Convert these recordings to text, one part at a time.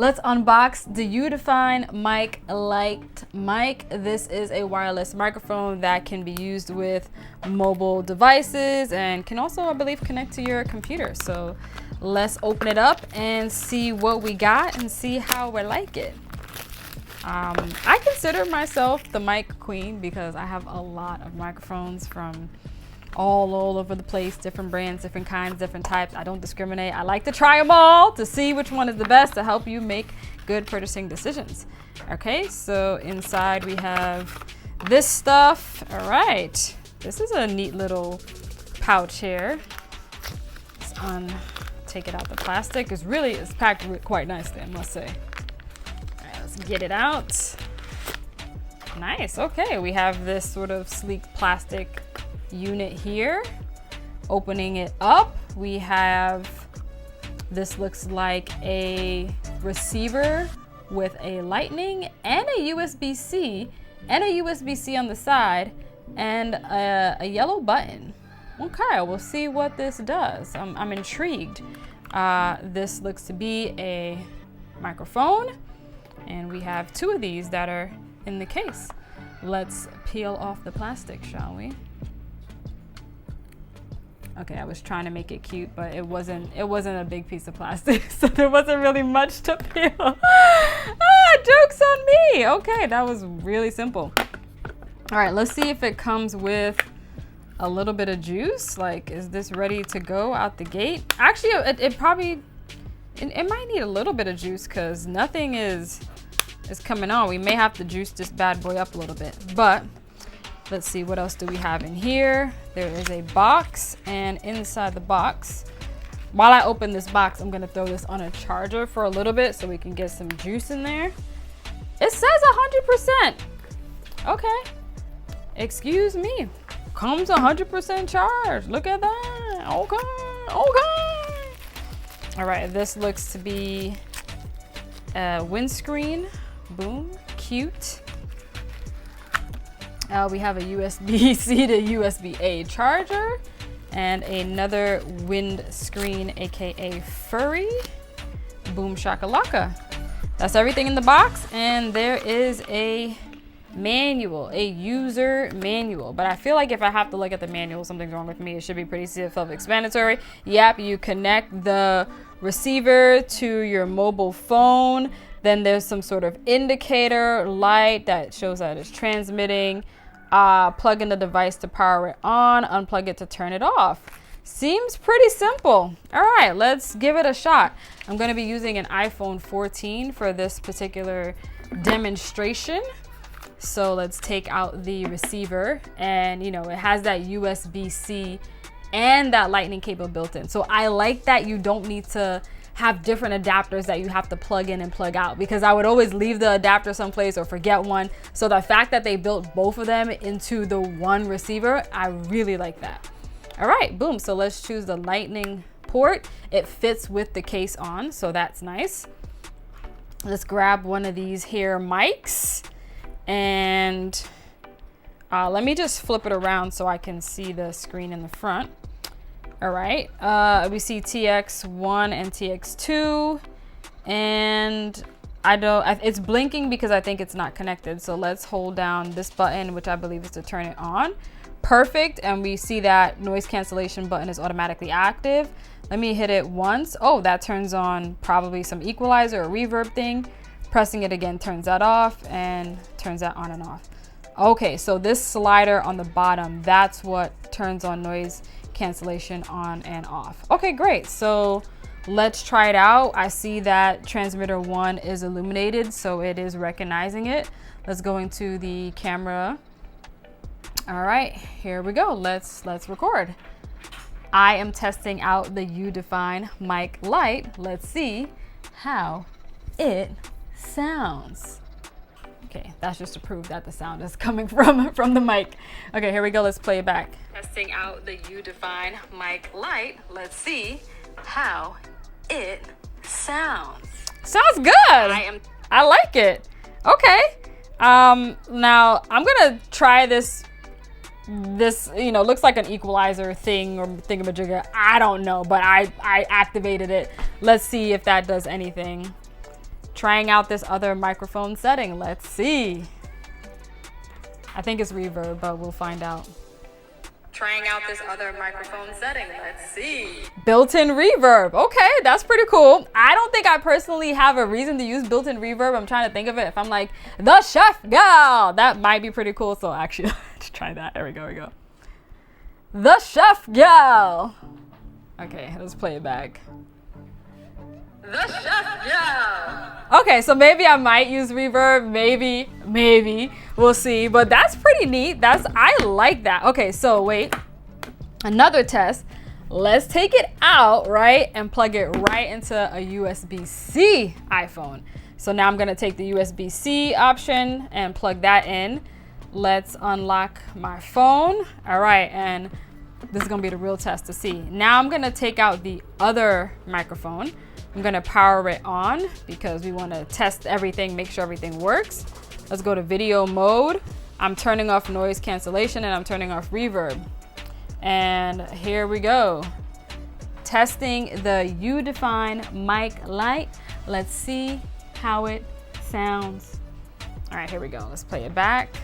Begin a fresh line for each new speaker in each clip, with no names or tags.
Let's unbox the UDFine Mic Lite mic. This is a wireless microphone that can be used with mobile devices and can also, I believe, connect to your computer. So let's open it up and see what we got and see how I like it. I consider myself the mic queen because I have a lot of microphones from all over the place, different brands, different kinds, different types. I don't discriminate. I like to try them all to see which one is the best to help you make good purchasing decisions. Okay, so inside we have this stuff. All right, this is a neat little pouch here. Let's take it out the plastic. It's packed quite nicely, I must say. All right, let's get it out. Nice, okay, we have this sort of sleek plastic unit here. Opening it up, we have, this looks like a receiver with a lightning and a USB-C and a USB-C on the side and a yellow button. Okay, we'll see what this does. I'm intrigued. This looks to be a microphone, and we have two of these that are in the case. Let's peel off the plastic, shall we? Okay, I was trying to make it cute, but it wasn't a big piece of plastic, so there wasn't really much to peel. Joke's on me. Okay, that was really simple. All right, let's see if it comes with a little bit of juice. Like, is this ready to go out the gate? Actually, it might need a little bit of juice because nothing is coming on. We may have to juice this bad boy up a little bit, but let's see, what else do we have in here? There is a box, and inside the box, while I open this box, I'm gonna throw this on a charger for a little bit so we can get some juice in there. It says 100%. Okay, excuse me. Comes 100% charged. Look at that. Okay. All right, this looks to be a windscreen. Boom, cute. We have a USB-C to USB-A charger and another windscreen, aka furry. Boom shakalaka. That's everything in the box, and there is a manual, a user manual. But I feel like if I have to look at the manual, something's wrong with me. It should be pretty self-explanatory. Yep, you connect the receiver to your mobile phone. Then there's some sort of indicator light that shows that it's transmitting. Plug in the device to power it on, unplug it to turn it off. Seems pretty simple. All right, let's give it a shot. I'm going to be using an iPhone 14 for this particular demonstration. So let's take out the receiver, and it has that USB-C and that lightning cable built in. So I like that you don't need to have different adapters that you have to plug in and plug out, because I would always leave the adapter someplace or forget one. So the fact that they built both of them into the one receiver, I really like that. All right, boom. So let's choose the lightning port. It fits with the case on, so that's nice. Let's grab one of these here mics, and let me just flip it around so I can see the screen in the front. All right, we see TX1 and TX2, and it's blinking because I think it's not connected. So let's hold down this button, which I believe is to turn it on. Perfect, and we see that noise cancellation button is automatically active. Let me hit it once. Oh, that turns on probably some equalizer or reverb thing. Pressing it again turns that off and turns that on and off. Okay, so this slider on the bottom, that's what turns on noise cancellation on and off. Okay, great. So let's try it out. I see that transmitter 1 is illuminated, so it is recognizing it. Let's go into the camera. All right, here we go. Let's record. I am testing out the UDFine Mic Lite. Let's see how it sounds. Okay, that's just to prove that the sound is coming from the mic. Okay, here we go. Let's play it back. Testing out the UDFine Mic Lite. Let's see how it sounds. Sounds good. I like it. Okay. Now I'm gonna try this. Looks like an equalizer thing or thingamajigger. I don't know, but I activated it. Let's see if that does anything. trying out this other microphone setting. Let's see. I think it's reverb, but we'll find out. Trying out this other microphone setting. Let's see. Built-in reverb. Okay, that's pretty cool. I don't think I personally have a reason to use built-in reverb. I'm trying to think of it. If I'm like, DaChefGyal, that might be pretty cool. So actually, let's try that. There we go. DaChefGyal. Okay, let's play it back. DaChefGyal. Okay, so maybe I might use reverb, maybe, we'll see. But that's pretty neat. I like that. Okay, so wait, another test. Let's take it out, right, and plug it right into a USB-C iPhone. So now I'm gonna take the USB-C option and plug that in. Let's unlock my phone. All right, and this is gonna be the real test to see. Now I'm gonna take out the other microphone. I'm gonna power it on because we wanna test everything, make sure everything works. Let's go to video mode. I'm turning off noise cancellation and I'm turning off reverb. And here we go. Testing the UDFine Mic Lite. Let's see how it sounds. All right, here we go. Let's play it back.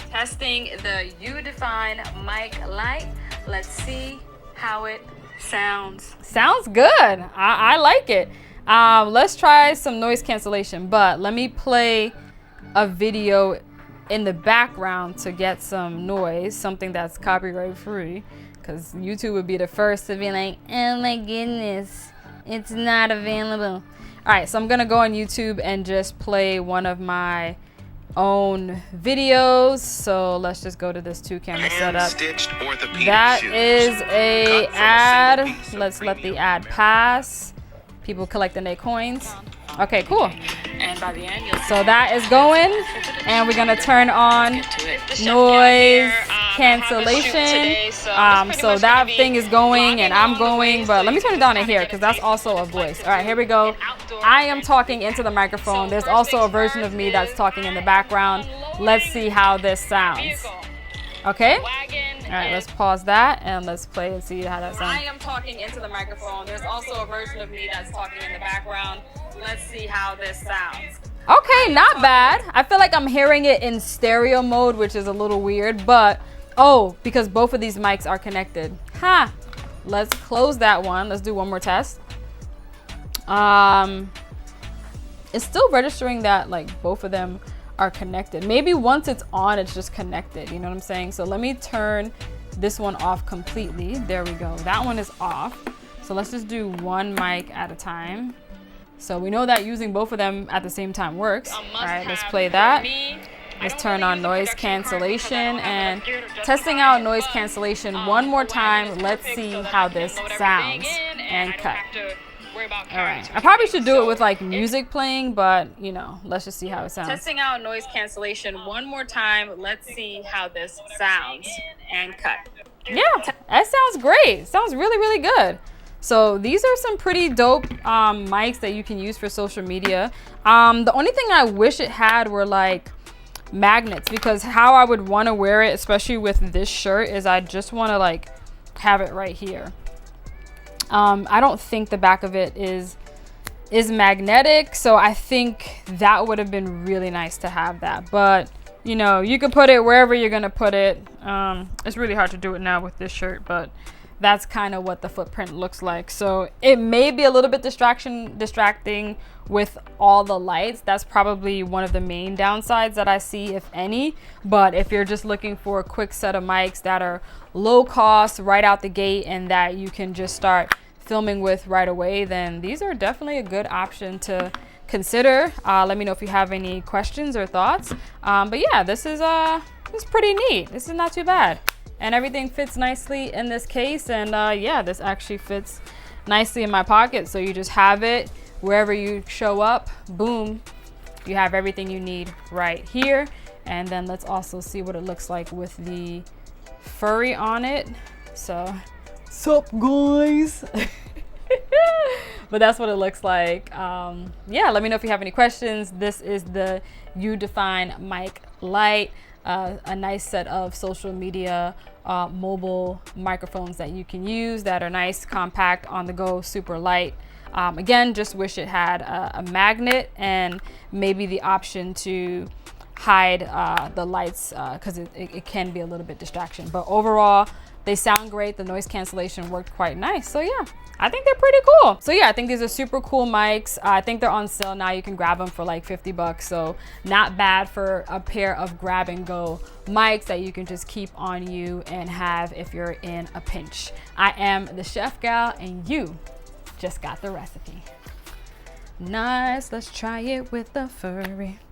Testing the UDFine Mic Lite. Let's see how it sounds. Sounds good. I like it. Let's try some noise cancellation, but let me play a video in the background to get some noise, something that's copyright free, because YouTube would be the first to be like, oh my goodness, it's not available. All right, so I'm gonna go on YouTube and just play one of my own videos. So let's just go to this 2-camera setup. That is a ad. Let's let the ad pass. People collecting their coins. Okay, cool. And by the end, so that is going, and we're gonna turn on noise cancellation. So that thing is going, and I'm going, but let me turn it down in here because that's also a voice. All right, here we go. I am talking into the microphone. There's also a version of me that's talking in the background. Let's see how this sounds. Okay. All right, let's pause that and let's play and see how that sounds. I am talking into the microphone. There's also a version of me that's talking in the background. Let's see how this sounds. Okay, not bad. I feel like I'm hearing it in stereo mode, which is a little weird, but oh, because both of these mics are connected. Ha! Let's close that one. Let's do one more test. It's still registering that like both of them are connected. Maybe once it's on, it's just connected. You know what I'm saying? So let me turn this one off completely. There we go. That one is off. So let's just do one mic at a time. So we know that using both of them at the same time works. All right, let's play that. Let's turn on noise cancellation and testing out noise cancellation one more time. Let's see how this sounds and cut. All right, I probably should do it with like music playing, but you know, let's just see how it sounds. Testing out noise cancellation one more time. Let's see how this sounds and cut. Yeah, that sounds great. Sounds really, really good. So these are some pretty dope mics that you can use for social media. The only thing I wish it had were like magnets, because how I would want to wear it, especially with this shirt, is I just want to like have it right here. I don't think the back of it is magnetic, so I think that would have been really nice to have that. But you know, you could put it wherever you're gonna put it. It's really hard to do it now with this shirt, but that's kind of what the footprint looks like. So it may be a little bit distracting with all the lights. That's probably one of the main downsides that I see, if any. But if you're just looking for a quick set of mics that are low cost right out the gate and that you can just start filming with right away, then these are definitely a good option to consider. Let me know if you have any questions or thoughts. But yeah, this is pretty neat. This is not too bad. And everything fits nicely in this case. And yeah, this actually fits nicely in my pocket. So you just have it wherever you show up, boom, you have everything you need right here. And then let's also see what it looks like with the furry on it. So, sup guys? But that's what it looks like. Yeah, let me know if you have any questions. This is the UDFine Mic Lite. A nice set of social media mobile microphones that you can use that are nice, compact, on the go, super light. Again, just wish it had a magnet and maybe the option to hide the lights, because it can be a little bit distraction. But overall, they sound great. The noise cancellation worked quite nice. So yeah, I think they're pretty cool. So yeah, I think these are super cool mics. I think they're on sale now. You can grab them for like 50 bucks. So not bad for a pair of grab and go mics that you can just keep on you and have if you're in a pinch. I am the Chef Gal and you just got the recipe. Nice, let's try it with the furry.